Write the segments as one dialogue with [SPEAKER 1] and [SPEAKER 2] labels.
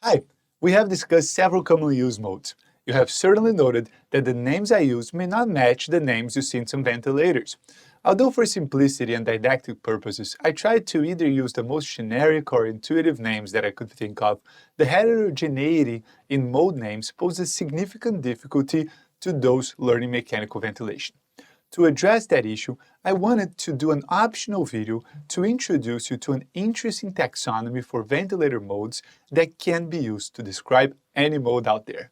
[SPEAKER 1] Hi, we have discussed several commonly used modes. You have certainly noted that the names I use may not match the names you see in some ventilators. Although for simplicity and didactic purposes, I tried to either use the most generic or intuitive names that I could think of, the heterogeneity in mode names poses significant difficulty to those learning mechanical ventilation. To address that issue, I wanted to do an optional video to introduce you to an interesting taxonomy for ventilator modes that can be used to describe any mode out there.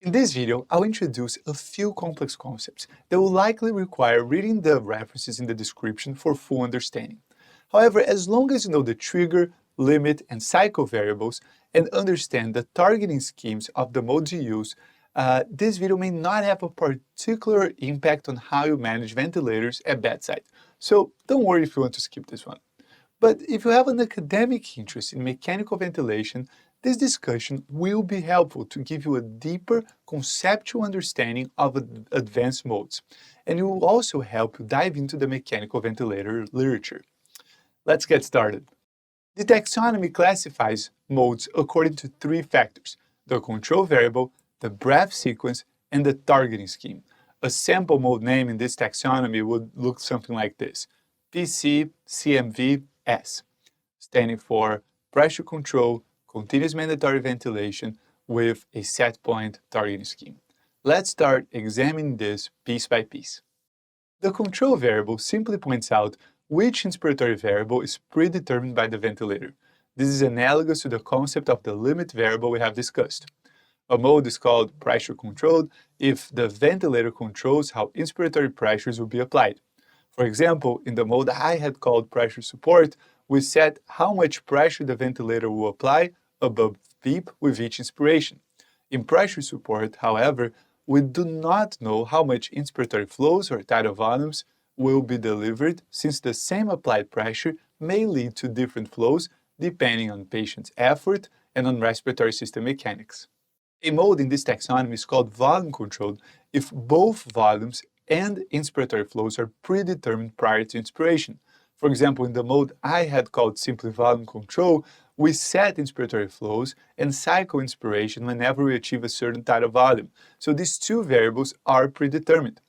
[SPEAKER 1] In this video, I'll introduce a few complex concepts that will likely require reading the references in the description for full understanding. However, as long as you know the trigger, limit, and cycle variables and understand the targeting schemes of the modes you use, this video may not have a particular impact on how you manage ventilators at bedside. So don't worry if you want to skip this one. But if you have an academic interest in mechanical ventilation, this discussion will be helpful to give you a deeper conceptual understanding of advanced modes, and it will also help you dive into the mechanical ventilator literature. Let's get started. The taxonomy classifies modes according to three factors: the control variable, the breath sequence, and the targeting scheme. A sample mode name in this taxonomy would look something like this: PCCMVS, standing for pressure control, continuous mandatory ventilation with a set point targeting scheme. Let's start examining this piece by piece. The control variable simply points out which inspiratory variable is predetermined by the ventilator. This is analogous to the concept of the limit variable we have discussed. A mode is called pressure controlled if the ventilator controls how inspiratory pressures will be applied. For example, in the mode I had called pressure support, we set how much pressure the ventilator will apply above PEEP with each inspiration. In pressure support, however, we do not know how much inspiratory flows or tidal volumes will be delivered, since the same applied pressure may lead to different flows depending on patient's effort and on respiratory system mechanics. A mode in this taxonomy is called volume controlled if both volumes and inspiratory flows are predetermined prior to inspiration. For example, in the mode I had called simply volume control, we set inspiratory flows and cycle inspiration whenever we achieve a certain tidal volume. So these two variables are predetermined.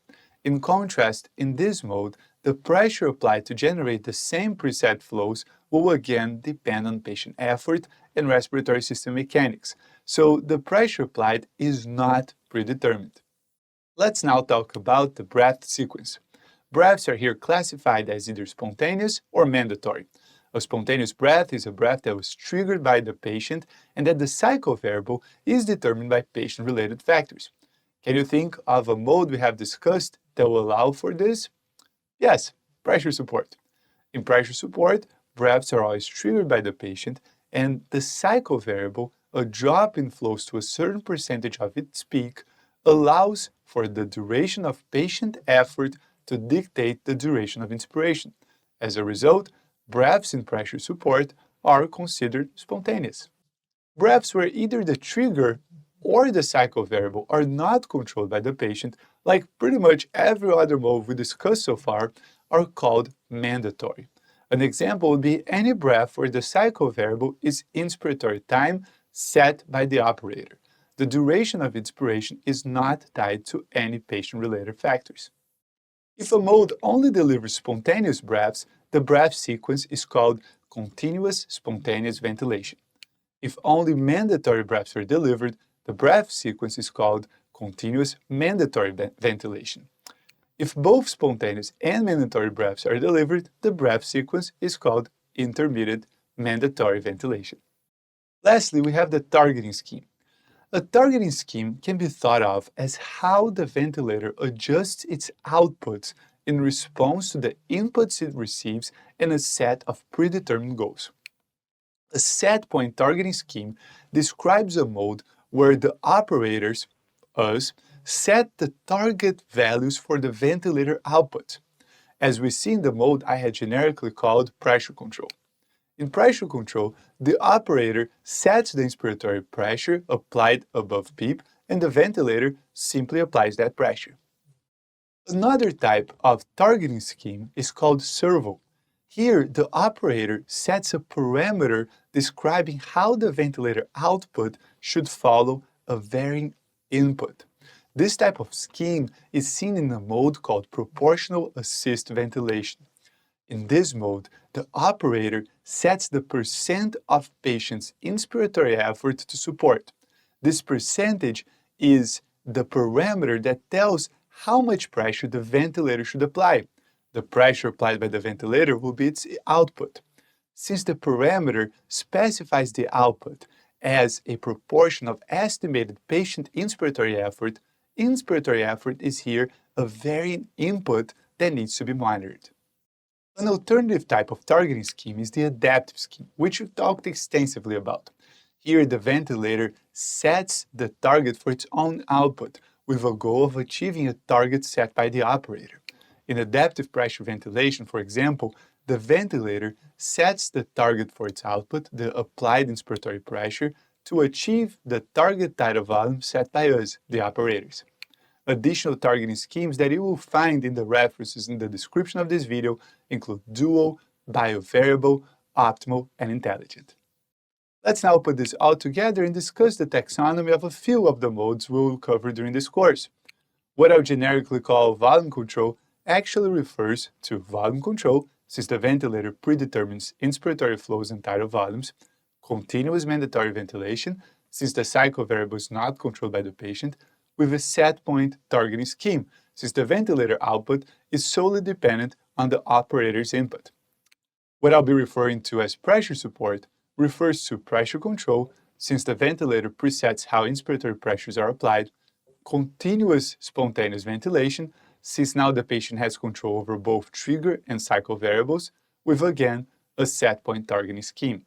[SPEAKER 1] In contrast, in this mode, the pressure applied to generate the same preset flows will again depend on patient effort and respiratory system mechanics. So the pressure applied is not predetermined. Let's now talk about the breath sequence. Breaths are here classified as either spontaneous or mandatory. A spontaneous breath is a breath that was triggered by the patient and that the cycle variable is determined by patient-related factors. Can you think of a mode we have discussed that will allow for this? Yes, pressure support. In pressure support, breaths are always triggered by the patient, and the cycle variable, a drop in flows to a certain percentage of its peak, allows for the duration of patient effort to dictate the duration of inspiration. As a result, breaths in pressure support are considered spontaneous. Breaths where either the trigger or the cycle variable are not controlled by the patient, like pretty much every other mode we discussed so far, are called mandatory. An example would be any breath where the cycle variable is inspiratory time set by the operator. The duration of inspiration is not tied to any patient-related factors. If a mode only delivers spontaneous breaths, the breath sequence is called continuous spontaneous ventilation. If only mandatory breaths are delivered, the breath sequence is called continuous mandatory ventilation. If both spontaneous and mandatory breaths are delivered, the breath sequence is called intermittent mandatory ventilation. Lastly, we have the targeting scheme. A targeting scheme can be thought of as how the ventilator adjusts its outputs in response to the inputs it receives and a set of predetermined goals. A set point targeting scheme describes a mode where the operators, us, set the target values for the ventilator output, as we see in the mode I had generically called pressure control. In pressure control, the operator sets the inspiratory pressure applied above PEEP, and the ventilator simply applies that pressure. Another type of targeting scheme is called servo. Here, the operator sets a parameter describing how the ventilator output should follow a varying input. This type of scheme is seen in a mode called proportional assist ventilation. In this mode, the operator sets the percent of patient's inspiratory effort to support. This percentage is the parameter that tells how much pressure the ventilator should apply. The pressure applied by the ventilator will be its output. Since the parameter specifies the output as a proportion of estimated patient inspiratory effort is here a varying input that needs to be monitored. An alternative type of targeting scheme is the adaptive scheme, which we've talked extensively about. Here, the ventilator sets the target for its own output with a goal of achieving a target set by the operator. In adaptive pressure ventilation, for example, the ventilator sets the target for its output, the applied inspiratory pressure, to achieve the target tidal volume set by us, the operators. Additional targeting schemes that you will find in the references in the description of this video include dual, biovariable, optimal, and intelligent. Let's now put this all together and discuss the taxonomy of a few of the modes we will cover during this course. What I'll generically call volume control actually refers to volume control, since the ventilator predetermines inspiratory flows and tidal volumes, continuous mandatory ventilation, since the cycle variable is not controlled by the patient, with a set point targeting scheme, since the ventilator output is solely dependent on the operator's input. What I'll be referring to as pressure support refers to pressure control, since the ventilator presets how inspiratory pressures are applied, continuous spontaneous ventilation, since now the patient has control over both trigger and cycle variables, with again a set point targeting scheme.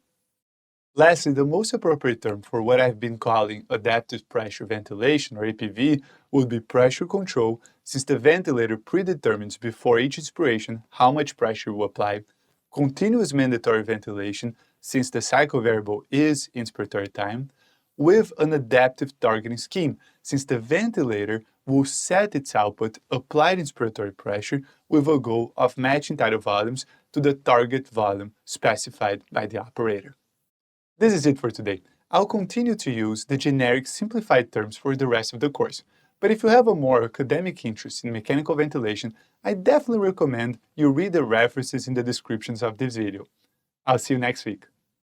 [SPEAKER 1] Lastly, the most appropriate term for what I've been calling adaptive pressure ventilation, or APV, would be pressure control, since the ventilator predetermines before each inspiration how much pressure will apply, continuous mandatory ventilation, since the cycle variable is inspiratory time, with an adaptive targeting scheme, since the ventilator will set its output applied inspiratory pressure with a goal of matching tidal volumes to the target volume specified by the operator. This is it for today. I'll continue to use the generic simplified terms for the rest of the course, but if you have a more academic interest in mechanical ventilation, I definitely recommend you read the references in the descriptions of this video. I'll see you next week.